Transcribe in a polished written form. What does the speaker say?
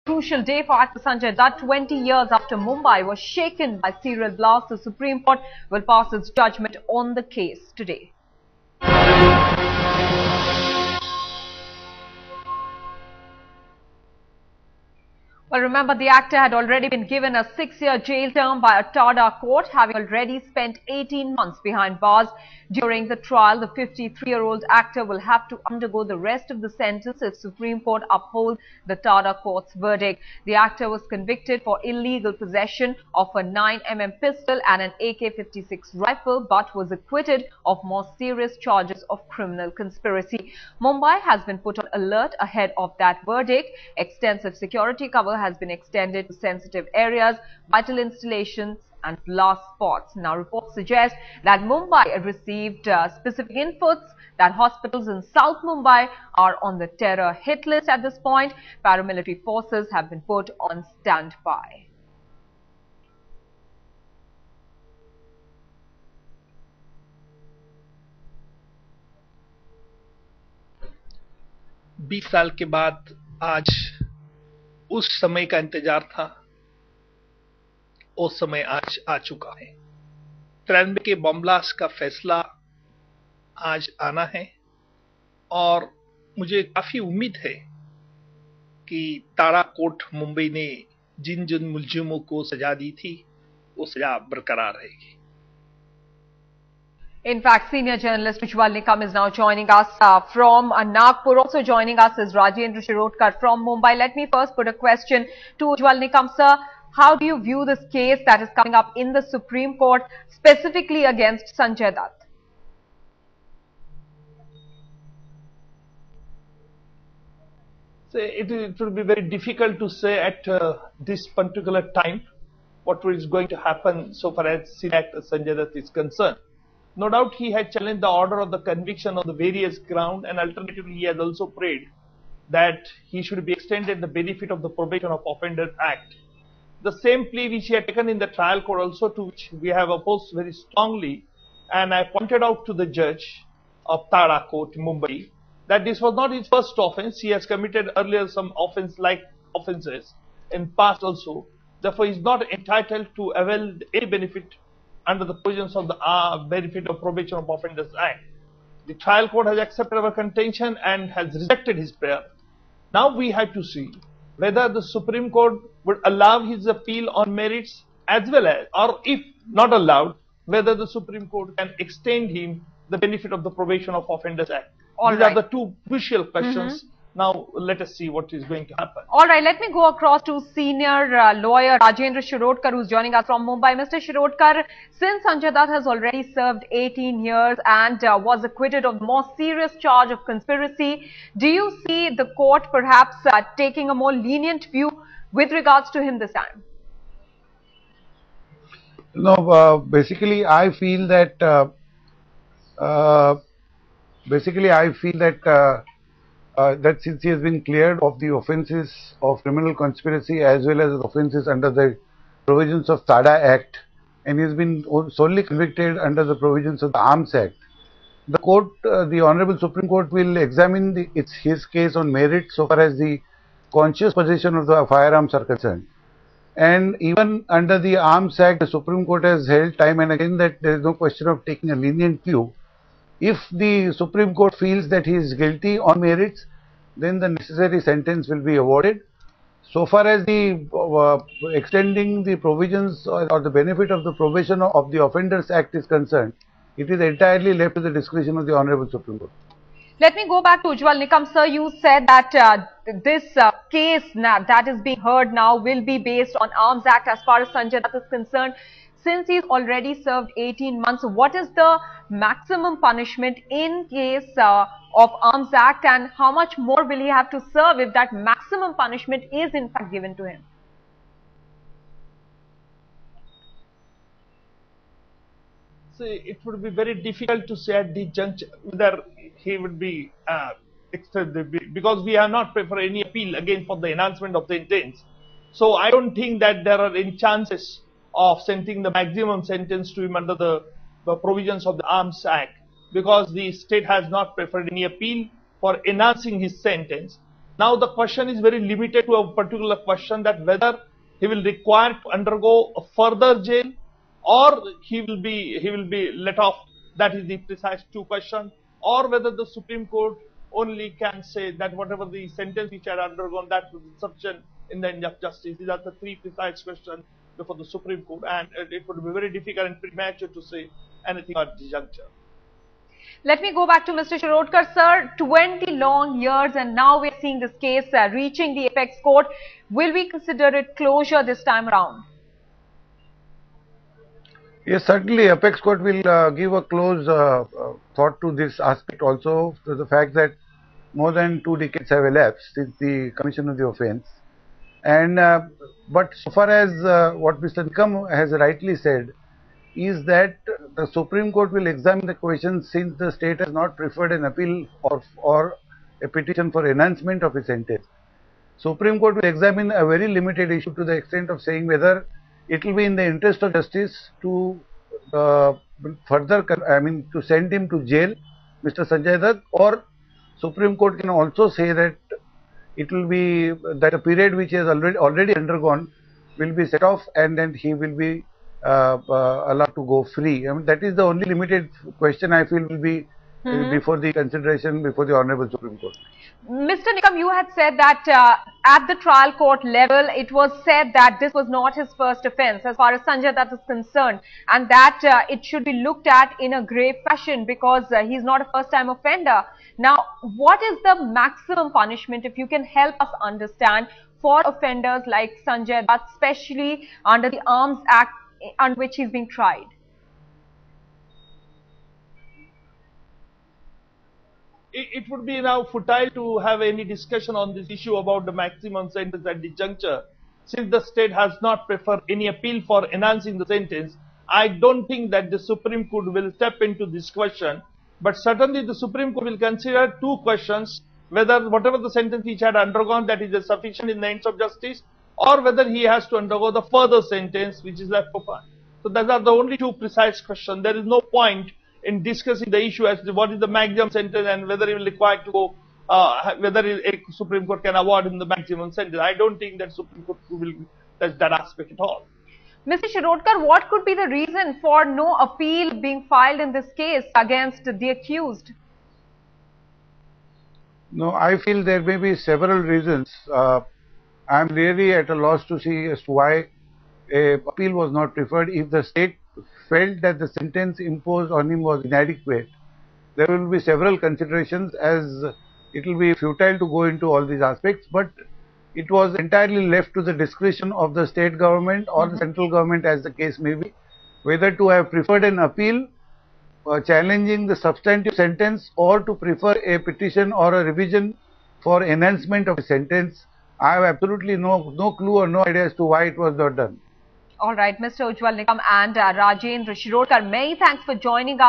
Crucial day for actor Sanjay Dutt. 20 years after Mumbai was shaken by serial blasts, the Supreme Court will pass its judgment on the case today. Well, remember, the actor had already been given a 6-year jail term by a TADA court, having already spent 18 months behind bars. During the trial, the 53-year-old actor will have to undergo the rest of the sentence if Supreme Court upholds the TADA court's verdict. The actor was convicted for illegal possession of a 9mm pistol and an AK-56 rifle, but was acquitted of more serious charges of criminal conspiracy. Mumbai has been put on alert ahead of that verdict. Extensive security cover has been extended to sensitive areas, vital installations and blast spots. Now, reports suggest that Mumbai received specific inputs that hospitals in South Mumbai are on the terror hit list at this point. Paramilitary forces have been put on standby. बीस साल के बाद आज उस समय का इंतजार था, वो समय आज आ चुका है। 93 के बम ब्लास्ट का फैसला आज आना है और मुझे काफी उम्मीद है कि टाडा कोर्ट मुंबई ने जिन जिन मुलजिमों को सजा दी थी वो सजा बरकरार रहेगी। In fact, senior journalist Ujjwal Nikam is now joining us from Nagpur. Also joining us is Rajendra Shirodkar from Mumbai. Let me first put a question to Ujjwal Nikam, sir. How do you view this case that is coming up in the Supreme Court, specifically against Sanjay Dutt? It will be very difficult to say at this particular time what is going to happen so far as actor Sanjay Dutt is concerned. No doubt he had challenged the order of the conviction on the various grounds, and alternatively he has also prayed that he should be extended the benefit of the Probation of Offenders Act. The same plea which he had taken in the trial court also, to which we have opposed very strongly, and I pointed out to the judge of TADA court, Mumbai, that this was not his first offence. He has committed earlier some offences in past also. Therefore, he is not entitled to avail any benefit under the provisions of the benefit of Probation of Offenders Act. The trial court has accepted our contention and has rejected his prayer. Now we have to see whether the Supreme Court would allow his appeal on merits, as well as, or if not allowed, whether the Supreme Court can extend him the benefit of the Probation of Offenders Act. These are the two crucial questions. Now let us see what is going to happen. All right, let me go across to senior lawyer Rajendra Shirodkar, who's joining us from Mumbai. Mr. Shirodkar, since Sanjay Dutt has already served 18 years and was acquitted of more serious charge of conspiracy, do you see the court perhaps taking a more lenient view with regards to him this time? No, basically I feel that that since he has been cleared of the offences of criminal conspiracy as well as offences under the provisions of TADA Act, and he has been solely convicted under the provisions of the Arms Act, the court, the Honorable Supreme Court, will examine his case on merit so far as the conscious possession of the firearms are concerned. And even under the Arms Act, the Supreme Court has held time and again that there is no question of taking a lenient view. If the Supreme Court feels that he is guilty on merits, then the necessary sentence will be awarded. So far as the extending the provisions or the benefit of the Probation of the Offenders Act is concerned, it is entirely left to the discretion of the Honorable Supreme Court. Let me go back to Ujjwal Nikam, sir. You said that this case that is being heard now will be based on Arms Act as far as Sanjay Dutt is concerned. Since he's already served 18 months, what is the maximum punishment in case of Arms Act, and how much more will he have to serve if that maximum punishment is in fact given to him? So it would be very difficult to say at the juncture whether he would be because we have not preferred any appeal again for the enhancement of the sentence. So I don't think that there are any chances of sentencing the maximum sentence to him under the provisions of the Arms Act, because the state has not preferred any appeal for enhancing his sentence. Now the question is very limited to a particular question, that whether he will require to undergo a further jail or he will be let off. That is the precise two questions. Or whether the Supreme Court only can say that whatever the sentence which had undergone, that was sufficient in the end of justice. These are the three precise questions before the Supreme Court, and it would be very difficult and premature to say anything at this juncture. Let me go back to Mr. Shirodkar, sir. 20 long years, and now we're seeing this case reaching the apex court. Will we consider it closure this time around? Yes, certainly apex court will give a close thought to this aspect also, to the fact that more than 2 decades have elapsed since the commission of the offence. And but so far as what Mr. Nikam has rightly said, is that the Supreme Court will examine the question, since the state has not preferred an appeal or a petition for enhancement of a sentence. Supreme Court will examine a very limited issue to the extent of saying whether it will be in the interest of justice to to send him to jail, Mr. Sanjay Dutt, or Supreme Court can also say that it will be that a period which he has already undergone will be set off, and then he will be allowed to go free. I mean, that is the only limited question I feel will be before the consideration before the Honorable Supreme Court. Mr. Nikam, you had said that at the trial court level, it was said that this was not his first offence as far as Sanjay Dutt is concerned, and that it should be looked at in a grave fashion because he's not a first-time offender. Now, what is the maximum punishment, if you can help us understand, for offenders like Sanjay Dutt, especially under the Arms Act on which he's being tried? It would be now futile to have any discussion on this issue about the maximum sentence at this juncture. Since the state has not preferred any appeal for enhancing the sentence, I don't think that the Supreme Court will step into this question. But certainly the Supreme Court will consider two questions: whether whatever the sentence he had undergone, that is sufficient in the ends of justice, or whether he has to undergo the further sentence which is left open. So those are the only two precise questions. There is no point in discussing the issue as to what is the maximum sentence and whether he will require to go, whether a Supreme Court can award him the maximum sentence. I don't think that Supreme Court will touch that aspect at all. Mr. Shirodkar, what could be the reason for no appeal being filed in this case against the accused? No, I feel there may be several reasons. I am really at a loss to see as to why an appeal was not preferred. If the state felt that the sentence imposed on him was inadequate, there will be several considerations, as it will be futile to go into all these aspects, but it was entirely left to the discretion of the state government or the central government, as the case may be, whether to have preferred an appeal challenging the substantive sentence or to prefer a petition or a revision for enhancement of a sentence. I have absolutely no clue or no idea as to why it was not done. All right, Mr. Ujjwal Nikam and Rajendra Shirodkar, many thanks for joining us.